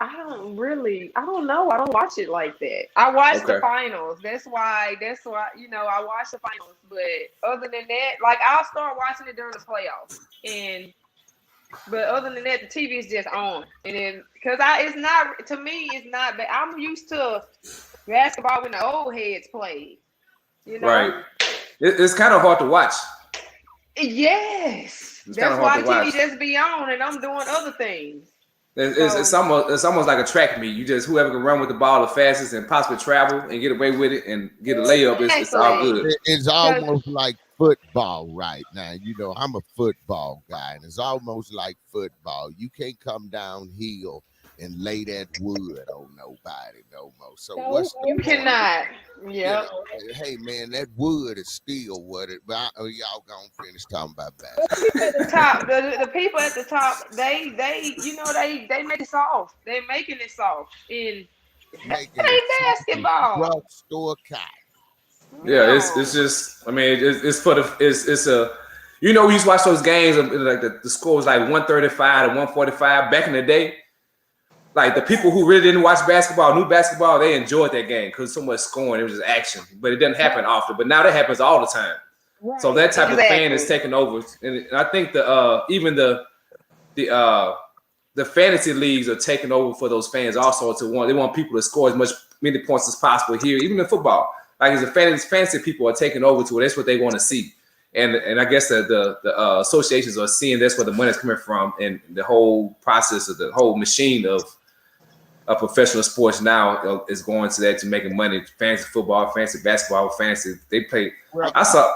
I don't know. I don't watch it like that. I watch the finals. That's why, I watch the finals. But other than that, like I'll start watching it during the playoffs. But other than that, the TV is just on. And then because it's not bad. I'm used to basketball when the old heads played. Right. It's kind of hard to watch. Yes. That's why TV just be on and I'm doing other things. It's almost like a track meet. You just whoever can run with the ball the fastest and possibly travel and get away with it and get a layup. It's all good. It's almost like football right now. I'm a football guy, and it's almost like football. You can't come downhill and lay that wood on nobody no more. So you cannot. Yeah. Hey man, that wood is still what it. But y'all gonna finish talking about that. The people at the top, they make it soft. They're making it soft in basketball. Drugstore cat. Yeah, it's just. I mean, it's a. We used to watch those games like the score was like 135 to 145 back in the day. Like the people who really didn't watch basketball, knew basketball, they enjoyed that game because so much scoring, it was just action. But it doesn't happen often. But now that happens all the time. Right. So that type of fan is taking over, and I think even the fantasy leagues are taking over for those fans also. They want people to score as many points as possible here, even in football. Like as the fantasy people are taking over to it. That's what they want to see. And I guess the associations are seeing that's where the money's coming from, and the whole process of the whole machine of professional sports now is going to that to making money. Fantasy football, fantasy basketball, fantasy. They play.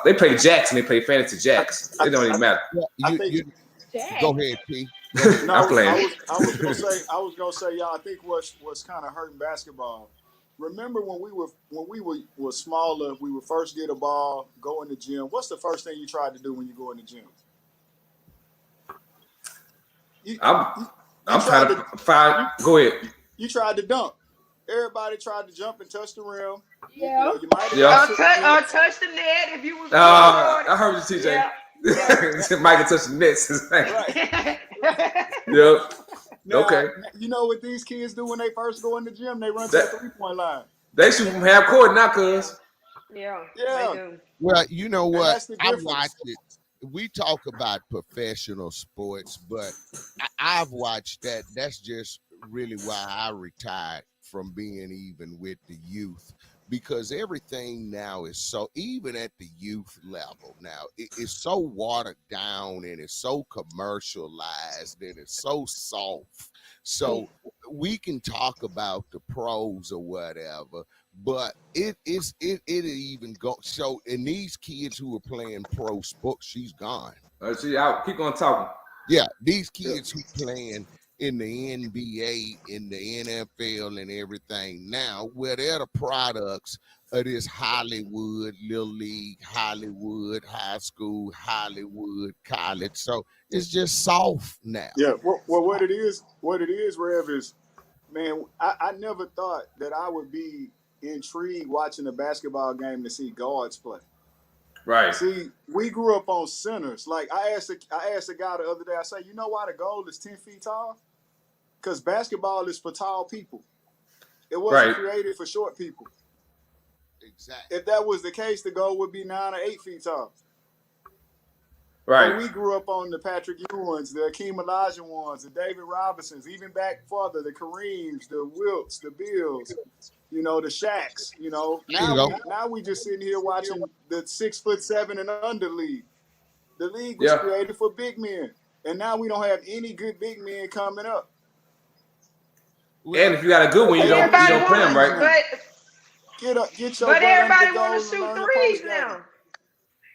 They play jacks and they play fantasy jacks. It don't even matter. Go ahead, P. No, I'm playing. I was gonna say, y'all. I think what's kind of hurting basketball. Remember when we were smaller, we would first get a ball, go in the gym. What's the first thing you tried to do when you go in the gym? I'm trying to find. Go ahead. You tried to dunk. Everybody tried to jump and touch the rim. Yeah. You might have touch the net if you was. I heard you, TJ. Yeah. Michael touched the nets. Right. Yep. Now, okay. You know what these kids do when they first go in the gym? They run to the 3-point line. They shoot from half court now, cuz. Yeah. Yeah. They do. Well, you know what? I watched it. We talk about professional sports, but I've watched that. That's just really why I retired from being even with the youth, because everything now is so, even at the youth level now, it's so watered down and it's so commercialized and it's so soft. So we can talk about the pros or whatever, but it even go so. And these kids who are playing pro sports, she's gone. See, I'll keep on talking. Yeah, these kids who playing in the NBA, in the NFL, and everything now, where they're the products of this Hollywood Little League, Hollywood High School, Hollywood College. So it's just soft now. Yeah. Well, what it is, Rev, is, man, I never thought that I would be intrigued watching a basketball game to see guards play. Right. See, we grew up on centers. Like I asked a guy the other day, I say, you know why the goal is 10 feet tall? Because basketball is for tall people. It wasn't created for short people. Exactly. If that was the case, the goal would be 9 or 8 feet tall. Right. But we grew up on the Patrick Ewings, the Akeem Olajuwons, the David Robinsons, even back farther, the Kareems, the Wilts, the Bills, the Shaqs. Now we just sitting here watching the 6'7" and under league. The league was created for big men, and now we don't have any good big men coming up. And if you got a good one, you don't play them right. Get your but butt everybody under the want to goal shoot and learn the threes post now. game.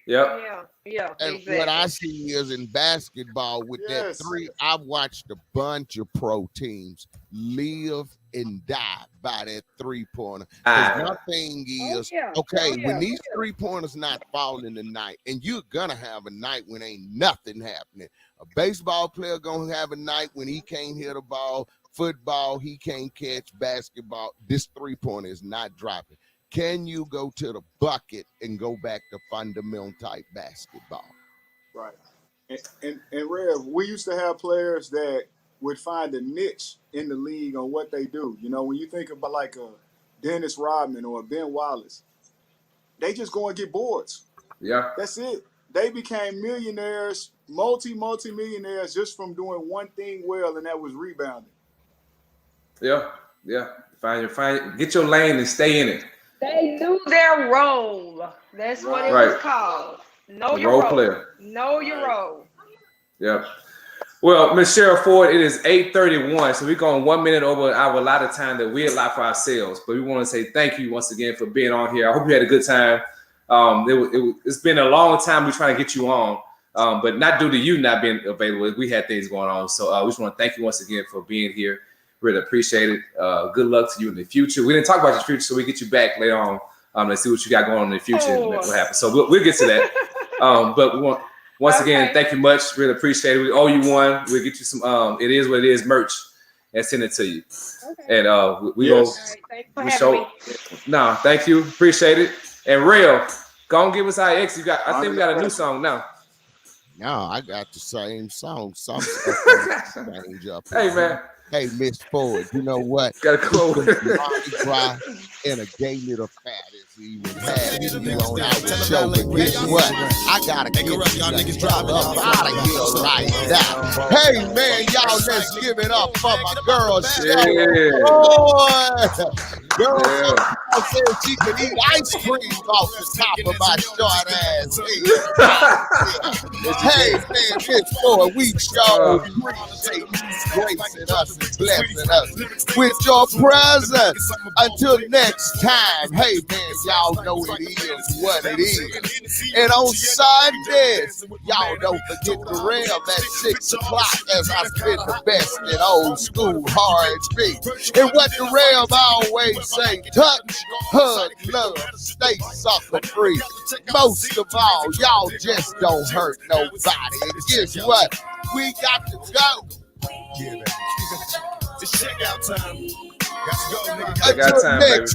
Yep. Yeah. And Exactly. what I see is in basketball with that Yes. three, I've watched a bunch of pro teams live and die by that 3-pointer. Because my thing is, when these 3-pointers not falling tonight, and you're gonna have a night when ain't nothing happening. A baseball player gonna have a night when he can't hit a ball. Football, he can't catch. Basketball, this 3-pointer is not dropping. Can you go to the bucket and go back to fundamental type basketball? Right. And Rev, we used to have players that would find a niche in the league on what they do. You know, when you think about like a Dennis Rodman or a Ben Wallace, they just go and get boards. Yeah. That's it. They became millionaires, multi-millionaires just from doing one thing well, and that was rebounding. Yeah. Get your lane and stay in it. They knew their role. That's what it was called. Know your role role. player. Know your role. Yep. Well, Ms. Cheryl Ford, it is 8:31, so we're going 1 minute over our allotted time that we allot for ourselves. But we want to say thank you once again for being on here. I hope you had a good time. It's been a long time we're trying to get you on, but not due to you not being available. We had things going on, so we just want to thank you once again for being here. Really appreciate it. Good luck to you in the future. We didn't talk about your future, so we get you back later on. Let's see what you got going on in the future and what happens. So we'll get to that. But we want once again, thank you much. Really appreciate it. We owe you one. We'll get you some. It is what it is merch and send it to you. Okay. And we go. No, thank you. Appreciate it. And Real, go and give us our X. I think we got a new song now. No, I got the same song. Some change up. Hey man. Hey, Miss Ford, you know what? Gotta go. Dry and a gay little fat is even had you on our show. But guess what? I gotta get you up out of here right now. Hey man, y'all, let's give it up for my girl, Cheryl Ford. Girl said she could eat ice cream off the top of my short ass. Hey man, Miss Ford, we sure appreciate you gracing us and blessing us with your presence. Until next time, hey man, y'all know it is what it is. And on Sundays, y'all don't forget the rail at 6 o'clock as I spin the best in old school R&B. And what the rail always say, touch, hug, love, stay sucker free. Most of all, y'all just don't hurt nobody. And guess what? We got to go. Yeah, baby. It's check out time. Got to go, nigga. Check out time, baby.